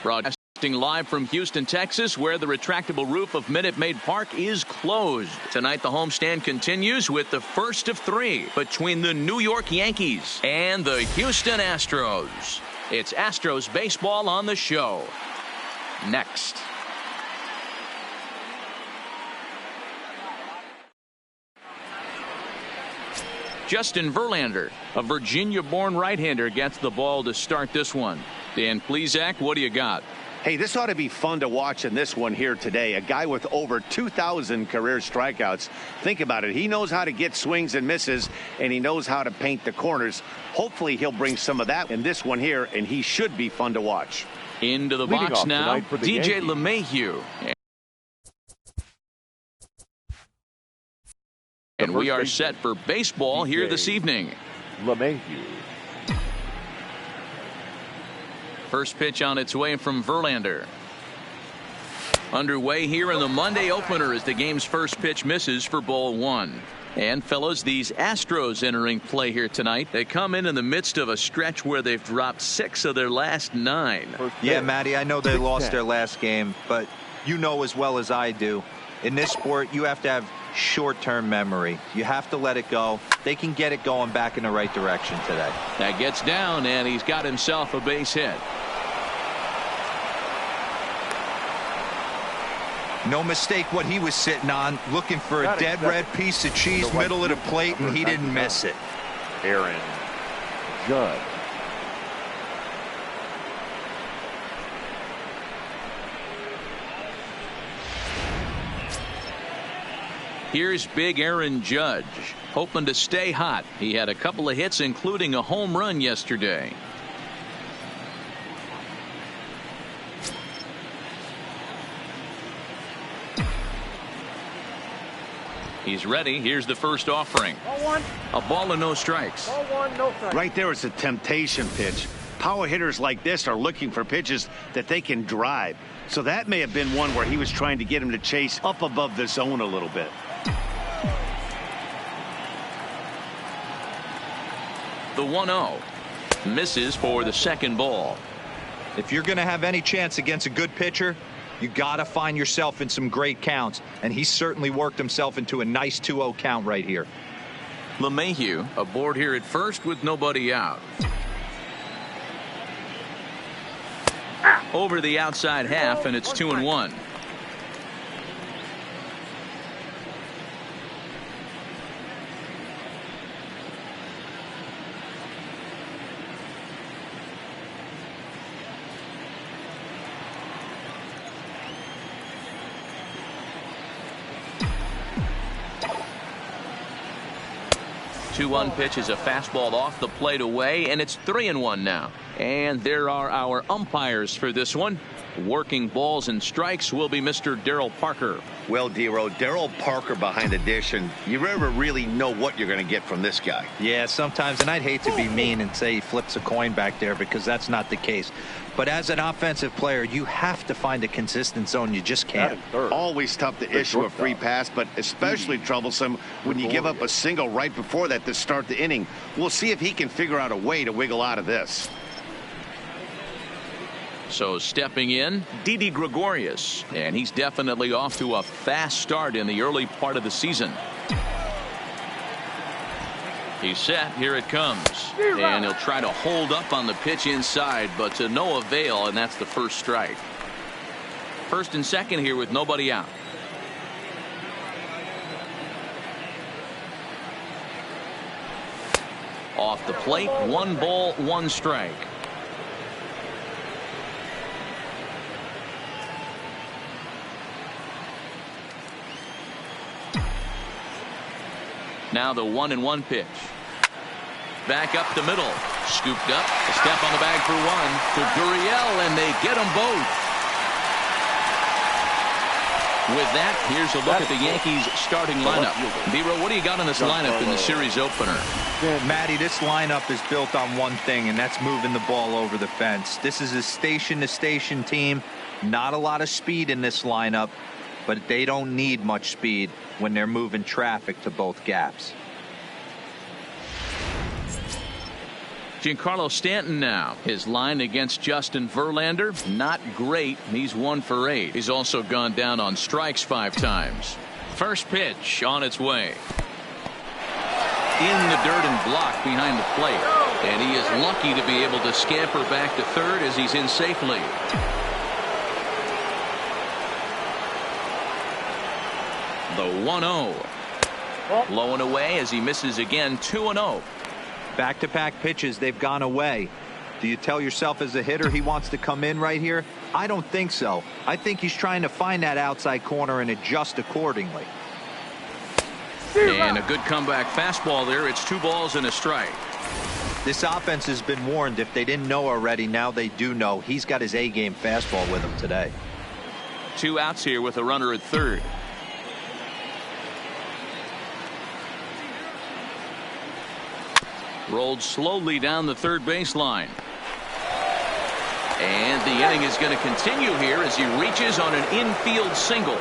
Broadcasting live from Houston, Texas, where the retractable roof of Minute Maid Park is closed. Tonight, the homestand continues with the first of three between the New York Yankees and the Houston Astros. It's Astros baseball on the show. Next. Justin Verlander, a Virginia-born right-hander, gets the ball to start this one. Dan Plesac, what do you got? Hey, this ought to be fun to watch in this one here today. A guy with over 2,000 career strikeouts. Think about it. He knows how to get swings and misses, and he knows how to paint the corners. Hopefully, he'll bring some of that in this one here, and he should be fun to watch. Into the box now, DJ LeMahieu. And we are set for baseball here this evening. LeMahieu. First pitch on its way from Verlander. Underway here in the Monday opener as the game's first pitch misses for ball one. And fellows, these Astros entering play here tonight. They come in the midst of a stretch where they've dropped 6 of their last 9. Yeah, Matty, I know they lost their last game, but you know as well as I do, in this sport you have to have short-term memory. You have to let it go. They can get it going back in the right direction today. That gets down, and he's got himself a base hit. No mistake what he was sitting on, looking for a dead red piece of cheese, middle of the plate, and he didn't miss it. Aaron Judge. Here's big Aaron Judge, hoping to stay hot. He had a couple of hits, including a home run yesterday. He's ready. Here's the first offering. A ball and no strikes. Right there is a temptation pitch. Power hitters like this are looking for pitches that they can drive. So that may have been one where he was trying to get him to chase up above the zone a little bit. The 1-0 misses for the second ball. If you're going to have any chance against a good pitcher, you got to find yourself in some great counts, and he certainly worked himself into a nice 2-0 count right here. LeMahieu aboard here at first with nobody out. Over the outside half, and it's 2-1. One pitch is a fastball off the plate away, and it's 3-1 now. And there are our umpires for this one. Working balls and strikes will be Mr. Darryl Parker. Well, D-Row, Darryl Parker behind the dish, and you never really know what you're going to get from this guy. Yeah, sometimes, and I'd hate to be mean and say he flips a coin back there because that's not the case. But as an offensive player, you have to find a consistent zone. You just can't. Always tough to issue a free pass, but especially troublesome when you give up a single right before that to start the inning. We'll see if he can figure out a way to wiggle out of this. So stepping in, Didi Gregorius, and he's definitely off to a fast start in the early part of the season. He's set. Here it comes. And he'll try to hold up on the pitch inside, but to no avail, and that's the first strike. First and second here with nobody out. Off the plate, 1 ball, 1 strike. Now the 1-1 pitch. Back up the middle. Scooped up. A step on the bag for 1 to Gurriel, and they get them both. With that, here's a look at the Yankees starting lineup. D-Row, what do you got on this lineup in the series opener? Matty, this lineup is built on one thing, and that's moving the ball over the fence. This is a station-to-station team. Not a lot of speed in this lineup, but they don't need much speed when they're moving traffic to both gaps. Giancarlo Stanton now. His line against Justin Verlander, not great. He's 1 for 8. He's also gone down on strikes 5 times. First pitch on its way. In the dirt and blocked behind the plate. And he is lucky to be able to scamper back to third as he's in safely. The 1-0. Low and away as he misses again. 2-0. Back-to-back pitches, they've gone away. Do you tell yourself as a hitter he wants to come in right here? I don't think so. I think he's trying to find that outside corner and adjust accordingly. And a good comeback fastball there. It's 2 balls and a strike. This offense has been warned. If they didn't know already, now they do know. He's got his A-game fastball with him today. 2 outs here with a runner at third. Rolled slowly down the third baseline. And the inning is going to continue here as he reaches on an infield single.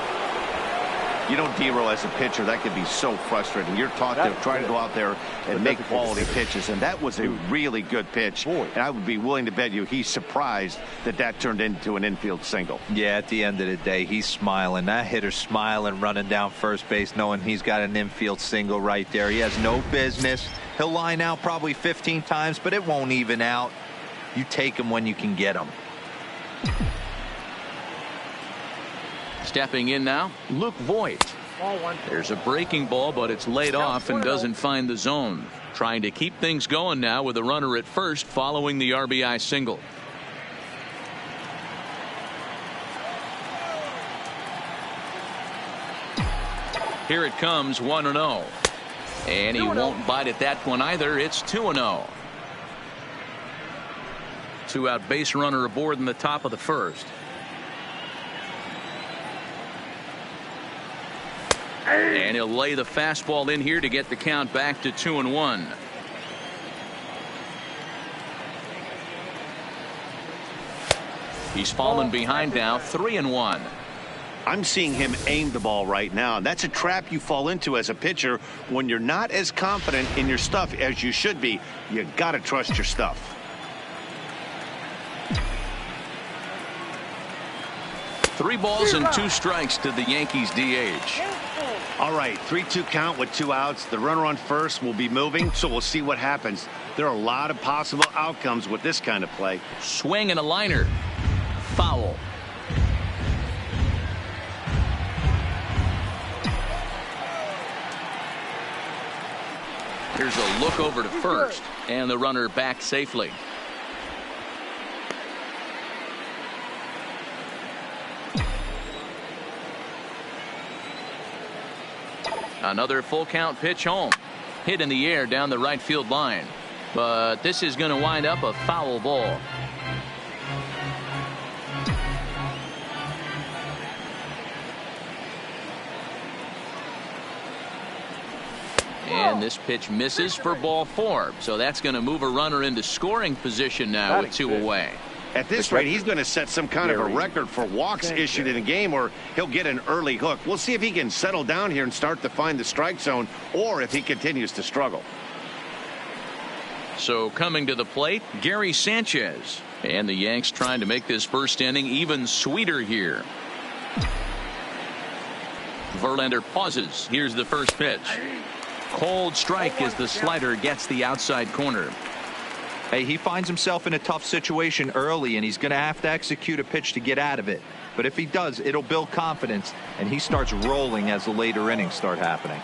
You know, D-Roll, as a pitcher, that could be so frustrating. You're taught to try to go out there and make quality pitches, and that was a really good pitch. And I would be willing to bet you he's surprised that that turned into an infield single. Yeah, at the end of the day, he's smiling. That hitter's smiling, running down first base, knowing he's got an infield single right there. He has no business. He'll line out probably 15 times, but it won't even out. You take him when you can get him. Stepping in now, Luke Voigt. There's a breaking ball, but it's laid off and doesn't find the zone. Trying to keep things going now with a runner at first following the RBI single. Here it comes, 1-0. And he won't bite at that one either. It's 2-0. 2-out base runner aboard in the top of the first. And he'll lay the fastball in here to get the count back to 2-1. He's fallen behind now, 3-1. I'm seeing him aim the ball right now. That's a trap you fall into as a pitcher when you're not as confident in your stuff as you should be. You got to trust your stuff. Three balls and 2 strikes to the Yankees DH. All right, 3-2 count with 2 outs. The runner on first will be moving, so we'll see what happens. There are a lot of possible outcomes with this kind of play. Swing and a liner. Foul. Here's a look over to first, and the runner back safely. Another full count pitch home. Hit in the air down the right field line. But this is going to wind up a foul ball. And this pitch misses for ball 4. So that's going to move a runner into scoring position now with 2 away. At this rate, he's going to set some kind of a record for walks issued in a game, or he'll get an early hook. We'll see if he can settle down here and start to find the strike zone, or if he continues to struggle. So coming to the plate, Gary Sanchez. And the Yanks trying to make this first inning even sweeter here. Verlander pauses. Here's the first pitch. Cold strike as the slider gets the outside corner. Hey, he finds himself in a tough situation early, and he's going to have to execute a pitch to get out of it. But if he does, it'll build confidence, and he starts rolling as the later innings start happening.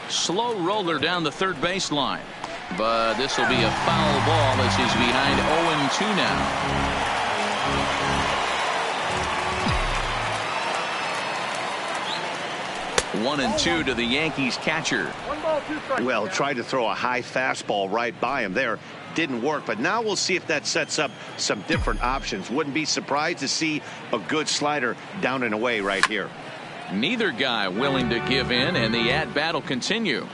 Slow roller down the third baseline. But this will be a foul ball as he's behind 0-2 now. 1-2 to the Yankees catcher. Well, tried to throw a high fastball right by him there. Didn't work, but now we'll see if that sets up some different options. Wouldn't be surprised to see a good slider down and away right here. Neither guy willing to give in, and the at-bat will continue.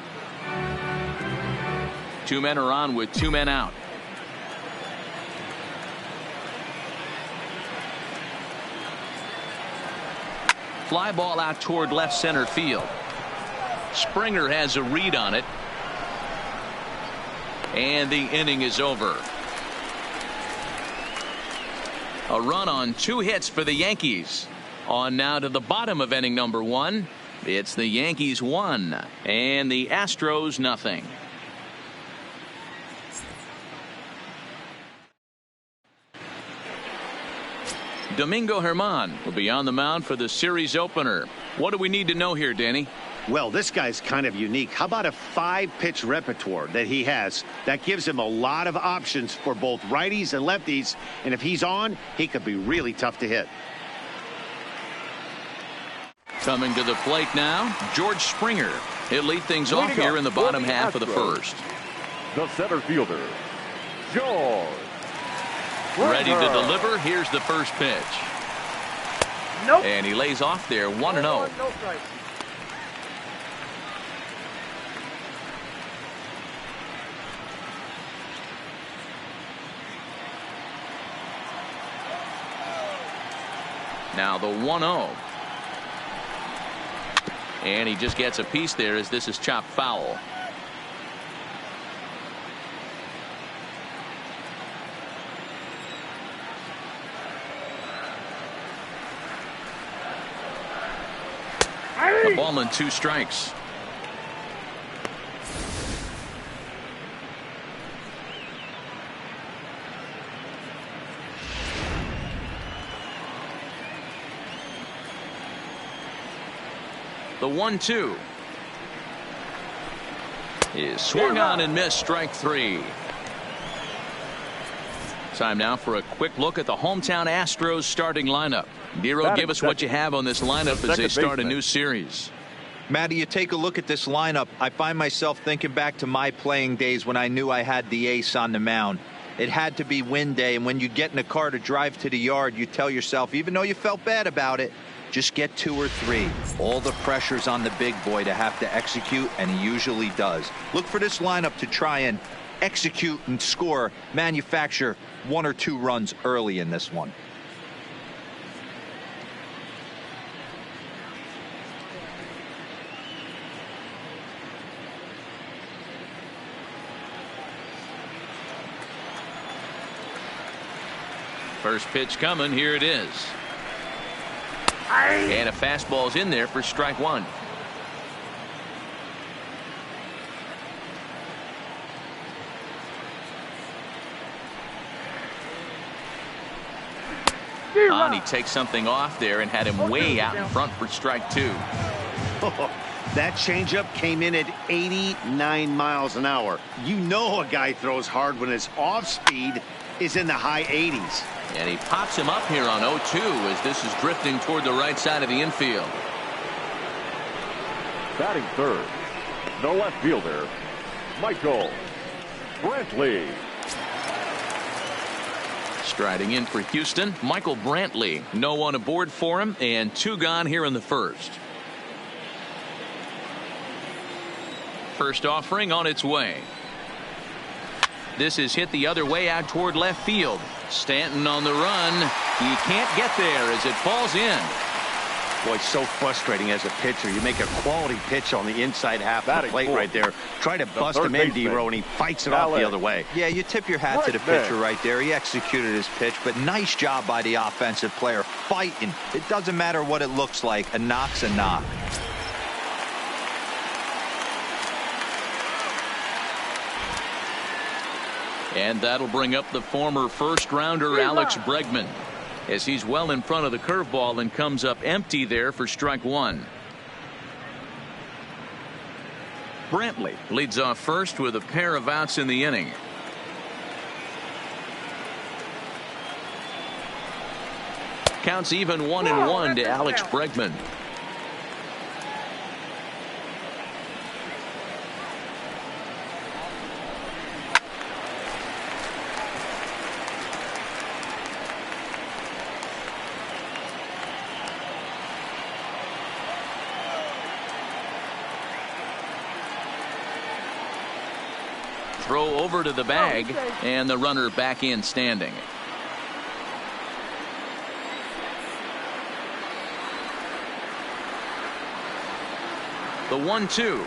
2 men are on with 2 men out. Fly ball out toward left center field. Springer has a read on it. And the inning is over. A run on 2 hits for the Yankees. On now to the bottom of inning number 1. It's the Yankees 1 and the Astros nothing. Domingo Germán will be on the mound for the series opener. What do we need to know here, Danny? Well, this guy's kind of unique. How about a 5-pitch repertoire that he has that gives him a lot of options for both righties and lefties, and if he's on, he could be really tough to hit. Coming to the plate now, George Springer. He'll lead things off here in the bottom half of the first. The center fielder, George. Ready to deliver. Here's the first pitch. Nope. And he lays off there 1-0. No strike. Now the 1-0. And he just gets a piece there as this is chopped foul. The ball and 2 strikes. The 1-2 is swung on and missed. Strike 3. Time now for a quick look at the hometown Astros starting lineup. Nero, give us what you have on this lineup as they start a new series. Matty, you take a look at this lineup. I find myself thinking back to my playing days when I knew I had the ace on the mound. It had to be win day, and when you get in a car to drive to the yard, you tell yourself, even though you felt bad about it, just get 2 or 3. All the pressure's on the big boy to have to execute, and he usually does. Look for this lineup to try and execute and score, manufacture 1 or 2 runs early in this one. First pitch coming. Here it is. And a fastball's in there for strike 1. And he takes something off there and had him way out in front for strike 2. That changeup came in at 89 miles an hour. You know a guy throws hard when his off speed is in the high 80s. And he pops him up here on 0-2 as this is drifting toward the right side of the infield. Batting third, the left fielder, Michael Brantley. Striding in for Houston, Michael Brantley. No one aboard for him, and 2 gone here in the first. First offering on its way. This is hit the other way out toward left field. Stanton on the run. He can't get there as it falls in. Boy, it's so frustrating as a pitcher. You make a quality pitch on the inside half of the plate right there. Try to bust him in, D-Row, and he fights it off the other way. Yeah, you tip your hat to the pitcher right there. He executed his pitch, but nice job by the offensive player fighting. It doesn't matter what it looks like. A knock's a knock. And that'll bring up the former first-rounder Alex Bregman, as he's well in front of the curveball and comes up empty there for strike 1. Brantley leads off first with a pair of outs in the inning. Counts even 1-1 to Alex Bregman. Throw over to the bag, and the runner back in standing. The 1-2.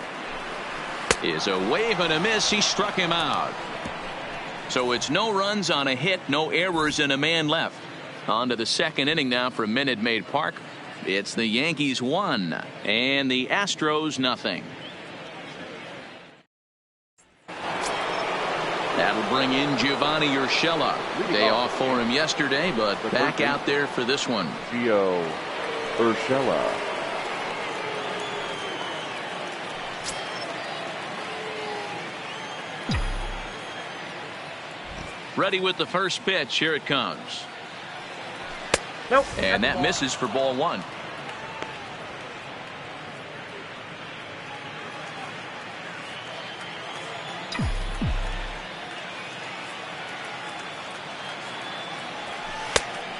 is a wave and a miss. He struck him out. So it's no runs on a hit, no errors, and a man left. On to the second inning now from Minute Maid Park. It's the Yankees 1 and the Astros nothing. That'll bring in Giovanni Urshela. Day off for him yesterday, but back out there for this one. Gio Urshela. Ready with the first pitch. Here it comes. Nope. And that misses for ball one.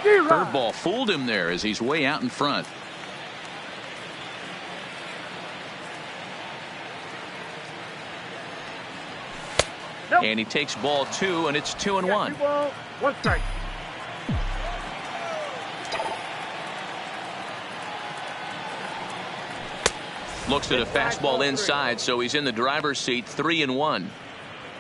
Curveball fooled him there as he's way out in front. Nope. And he takes ball two, and it's 2-1. 2 balls, 1 strike. Looks at a fastball inside, so he's in the driver's seat. 3-1.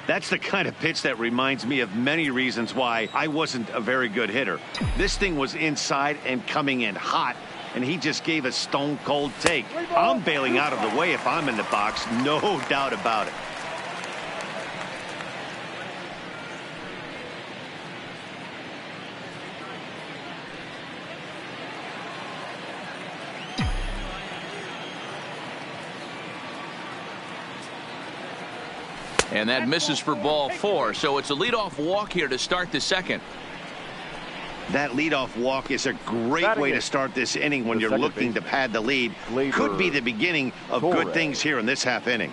That's the kind of pitch that reminds me of many reasons why I wasn't a very good hitter. This thing was inside and coming in hot, and he just gave a stone cold take. I'm bailing out of the way if I'm in the box, no doubt about it. And that misses for ball four, so it's a leadoff walk here to start the second. That leadoff walk is a great way to start this inning when you're looking to pad the lead. Could be the beginning of good things here in this half inning.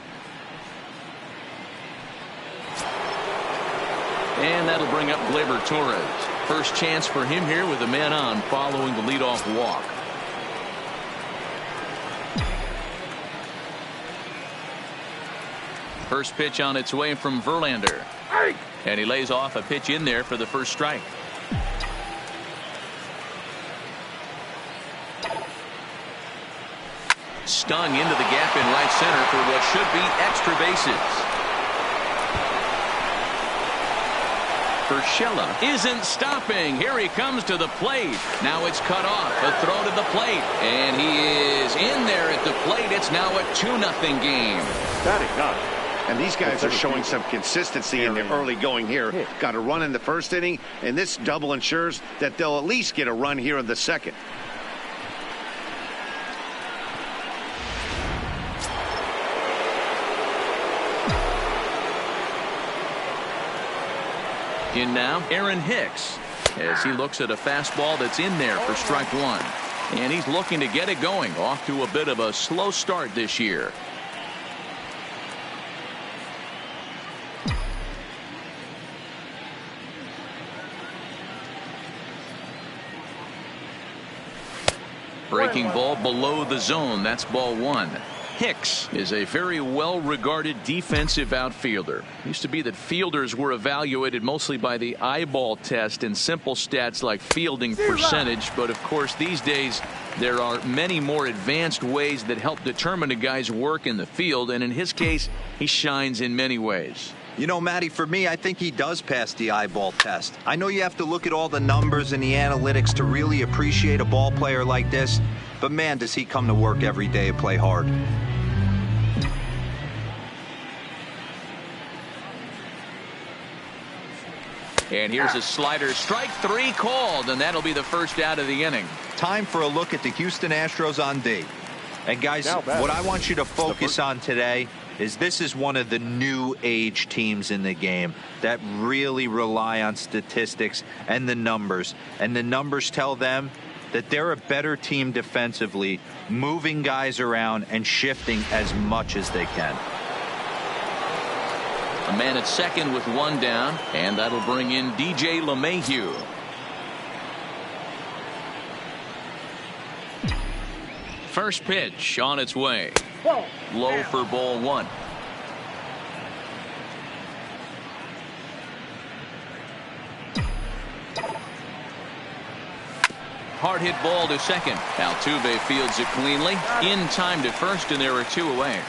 And that'll bring up Gleyber Torres. First chance for him here with a man on following the leadoff walk. First pitch on its way from Verlander. And he lays off a pitch in there for the first strike. Stung into the gap in right center for what should be extra bases. Urshela isn't stopping. Here he comes to the plate. Now it's cut off. A throw to the plate. And he is in there at the plate. It's now a 2-0 game. Batting up. And these guys are showing some consistency in the early going here. Got a run in the first inning, and this double ensures that they'll at least get a run here in the second. In now, Aaron Hicks, as he looks at a fastball that's in there for strike one. And he's looking to get it going. Off to a bit of a slow start this year. Breaking ball below the zone. That's ball one. Hicks is a very well-regarded defensive outfielder. Used to be that fielders were evaluated mostly by the eyeball test and simple stats like fielding percentage. But of course, these days there are many more advanced ways that help determine a guy's work in the field. And in his case, he shines in many ways. You know, Matty, for me, I think he does pass the eyeball test. I know you have to look at all the numbers and the analytics to really appreciate a ball player like this, but man, does he come to work every day and play hard. And here's a slider. Strike three called, and that'll be the first out of the inning. Time for a look at the Houston Astros on D. And guys, what I want you to focus on today is this is one of the new age teams in the game that really rely on statistics and the numbers. And the numbers tell them that they're a better team defensively, moving guys around and shifting as much as they can. A man at second with one down, and that'll bring in DJ LeMahieu. First pitch on its way. Low for ball one. Hard hit ball to second. Altuve fields it cleanly. In time to first, and there are two away.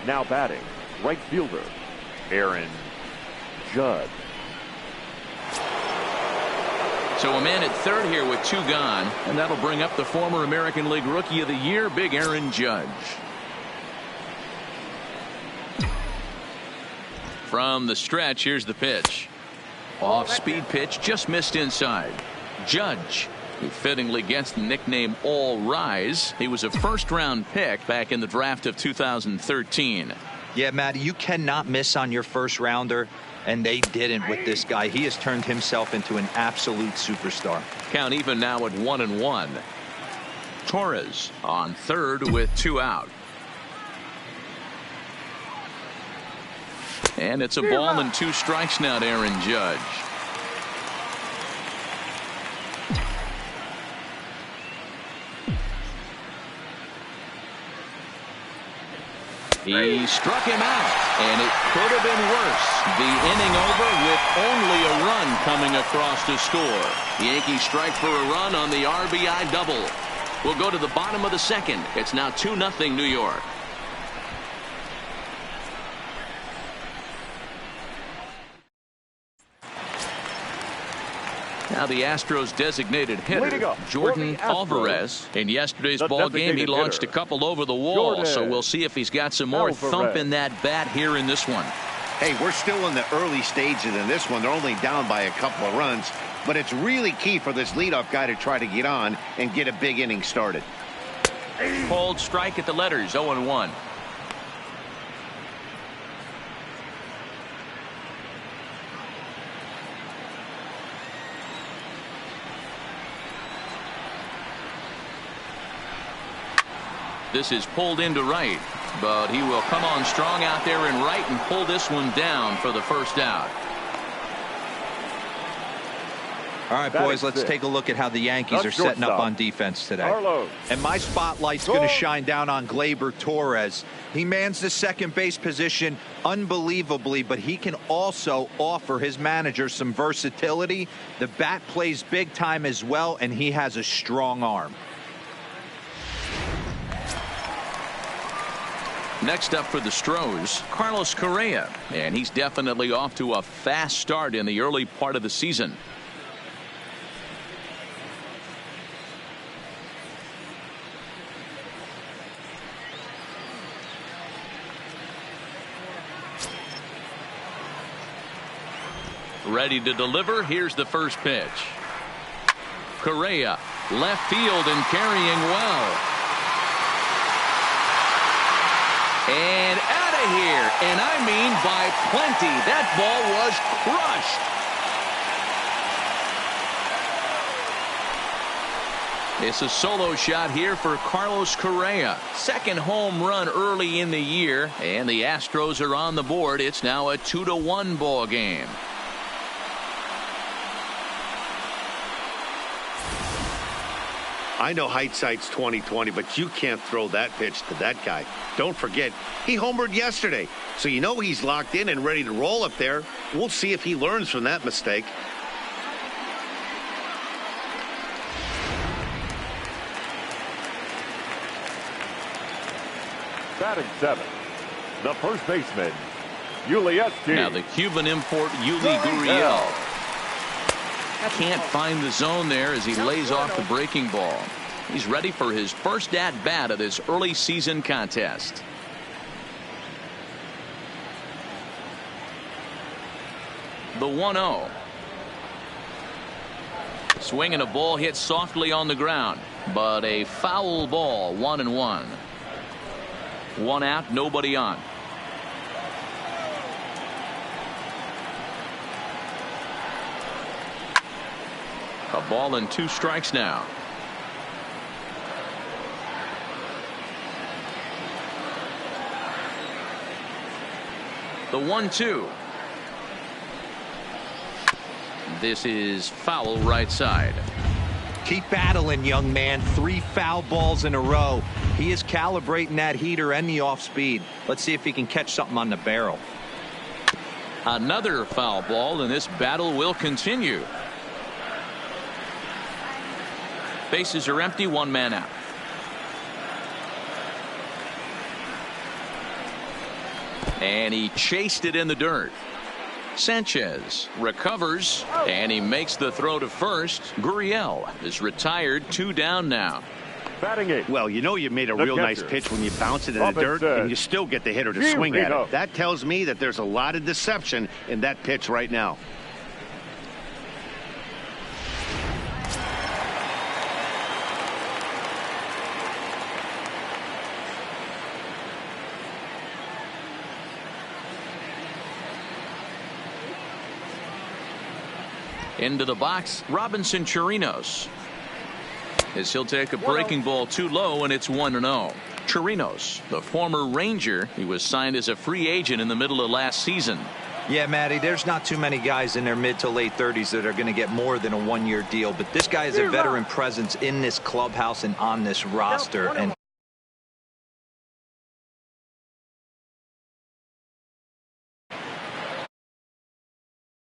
Now batting, right fielder, Aaron Judge. So a man at third here with 2 gone, and that'll bring up the former American League Rookie of the Year, big Aaron Judge. From the stretch, here's the pitch. Off-speed pitch, just missed inside. Judge, who fittingly gets the nickname All Rise. He was a first-round pick back in the draft of 2013. Yeah, Matty, you cannot miss on your first rounder, and they didn't with this guy. He has turned himself into an absolute superstar. Count even now at 1-1. Torres on third with 2 out. And it's a ball and 2 strikes now to Aaron Judge. He struck him out, and it could have been worse. The inning over with only a run coming across to score. The Yankees strike for a run on the RBI double. We'll go to the bottom of the second. It's now 2-0 New York. Now the Astros designated hitter, Jordan Alvarez. In yesterday's ball game, he launched a couple over the wall, so we'll see if he's got some more thump in that bat here in this one. Hey, we're still in the early stages in this one. They're only down by a couple of runs, but it's really key for this leadoff guy to try to get on and get a big inning started. Called strike at the letters, 0-1. This is pulled into right, but he will come on strong out there in right and pull this one down for the first out. All right, boys, let's take a look at how the Yankees are setting up on defense today. And my spotlight's going to shine down on Gleyber Torres. He mans the second base position unbelievably, but he can also offer his manager some versatility. The bat plays big time as well, and he has a strong arm. Next up for the Astros, Carlos Correa, and he's definitely off to a fast start in the early part of the season. Ready to deliver. Here's the first pitch. Correa, left field and carrying well. And out of here, and I mean by plenty. That ball was crushed. It's a solo shot here for Carlos Correa. Second home run early in the year, and the Astros are on the board. It's now a 2-1 ball game. I know hindsight's 20/20, but you can't throw that pitch to that guy. Don't forget, he homered yesterday, so you know he's locked in and ready to roll up there. We'll see if he learns from that mistake. Batting 7, the first baseman, Yuli. Now the Cuban import Yuli Gurriel can't find the zone there as he lays off the breaking ball. He's ready for his first at-bat of this early season contest. The 1-0. Swing and a ball hit softly on the ground, but a foul ball. 1-1. One out, nobody on. A ball and 2 strikes now. The 1-2. This is foul right side. Keep battling, young man. 3 foul balls in a row. He is calibrating that heater and the off speed. Let's see if he can catch something on the barrel. Another foul ball, and this battle will continue. Bases are empty, 1 man out. And he chased it in the dirt. Sanchez recovers, and he makes the throw to first. Gurriel is retired, 2 down now. Batting 8. Well, you know you made a The real nice catcher. pitch when you bounce it in the dirt and you still get the hitter to swing at it. That tells me that there's a lot of deception in that pitch right now. Into the box, Robinson Chirinos. As he'll take a breaking ball too low, and it's 1-0. Chirinos, the former Ranger, he was signed as a free agent in the middle of last season. Yeah, Matty, there's not too many guys in their mid to late 30s that are going to get more than a 1-year deal, but this guy is a veteran presence in this clubhouse and on this roster, and